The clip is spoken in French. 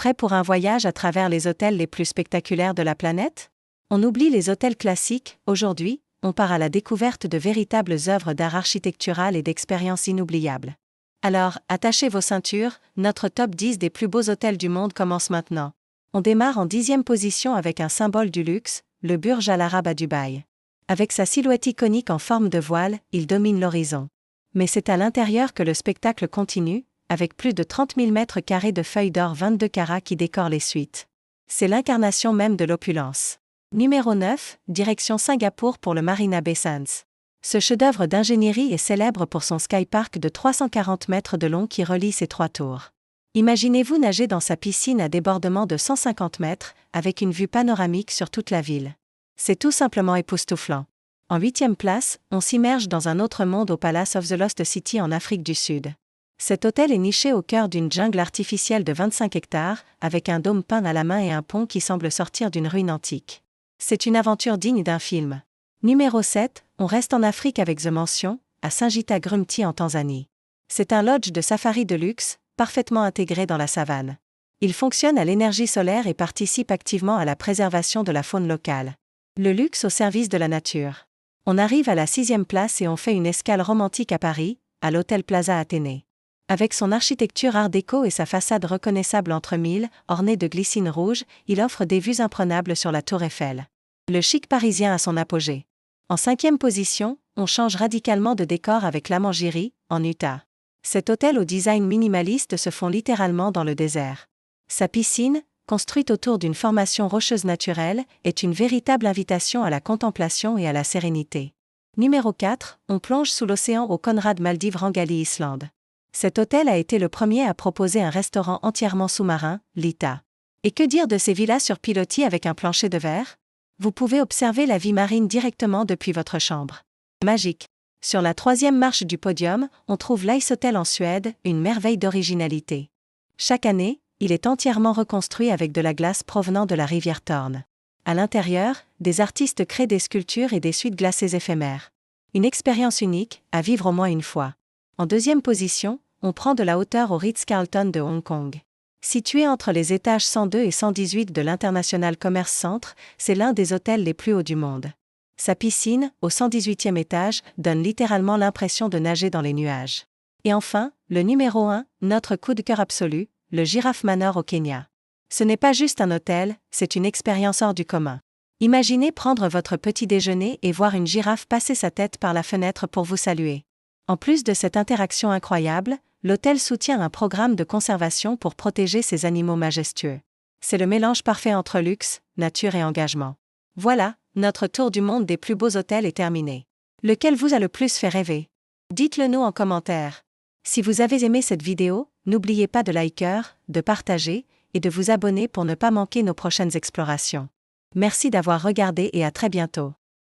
Prêt pour un voyage à travers les hôtels les plus spectaculaires de la planète? On oublie les hôtels classiques, aujourd'hui, on part à la découverte de véritables œuvres d'art architectural et d'expériences inoubliables. Alors, attachez vos ceintures, notre top 10 des plus beaux hôtels du monde commence maintenant. On démarre en 10e position avec un symbole du luxe, le Burj Al Arab à Dubaï. Avec sa silhouette iconique en forme de voile, il domine l'horizon. Mais c'est à l'intérieur que le spectacle continue, avec plus de 30 000 mètres carrés de feuilles d'or 22 carats qui décorent les suites. C'est l'incarnation même de l'opulence. Numéro 9, direction Singapour pour le Marina Bay Sands. Ce chef-d'œuvre d'ingénierie est célèbre pour son skypark de 340 mètres de long qui relie ses 3 tours. Imaginez-vous nager dans sa piscine à débordement de 150 mètres, avec une vue panoramique sur toute la ville. C'est tout simplement époustouflant. En 8e place, on s'immerge dans un autre monde au Palace of the Lost City en Afrique du Sud. Cet hôtel est niché au cœur d'une jungle artificielle de 25 hectares, avec un dôme peint à la main et un pont qui semble sortir d'une ruine antique. C'est une aventure digne d'un film. Numéro 7, on reste en Afrique avec The Mansion, à Singita-Grumti en Tanzanie. C'est un lodge de safari de luxe, parfaitement intégré dans la savane. Il fonctionne à l'énergie solaire et participe activement à la préservation de la faune locale. Le luxe au service de la nature. On arrive à la 6e place et on fait une escale romantique à Paris, à l'hôtel Plaza Athénée. Avec son architecture art déco et sa façade reconnaissable entre mille, ornée de glycine rouge, il offre des vues imprenables sur la tour Eiffel. Le chic parisien à son apogée. En 5e position, on change radicalement de décor avec l'Amanjiri, en Utah. Cet hôtel au design minimaliste se fond littéralement dans le désert. Sa piscine, construite autour d'une formation rocheuse naturelle, est une véritable invitation à la contemplation et à la sérénité. Numéro 4, on plonge sous l'océan au Conrad Maldives Rangali Island. Cet hôtel a été le premier à proposer un restaurant entièrement sous-marin, l'Ita. Et que dire de ces villas sur pilotis avec un plancher de verre? Vous pouvez observer la vie marine directement depuis votre chambre. Magique. Sur la 3e marche du podium, on trouve l'Ice Hotel en Suède, une merveille d'originalité. Chaque année, il est entièrement reconstruit avec de la glace provenant de la rivière Thorn. À l'intérieur, des artistes créent des sculptures et des suites glacées éphémères. Une expérience unique, à vivre au moins une fois. En 2e position, on prend de la hauteur au Ritz-Carlton de Hong Kong. Situé entre les étages 102 et 118 de l'International Commerce Centre, c'est l'un des hôtels les plus hauts du monde. Sa piscine, au 118e étage, donne littéralement l'impression de nager dans les nuages. Et enfin, le numéro 1, notre coup de cœur absolu, le Giraffe Manor au Kenya. Ce n'est pas juste un hôtel, c'est une expérience hors du commun. Imaginez prendre votre petit déjeuner et voir une girafe passer sa tête par la fenêtre pour vous saluer. En plus de cette interaction incroyable, l'hôtel soutient un programme de conservation pour protéger ces animaux majestueux. C'est le mélange parfait entre luxe, nature et engagement. Voilà, notre tour du monde des plus beaux hôtels est terminé. Lequel vous a le plus fait rêver? Dites-le nous en commentaire. Si vous avez aimé cette vidéo, n'oubliez pas de liker, de partager et de vous abonner pour ne pas manquer nos prochaines explorations. Merci d'avoir regardé et à très bientôt.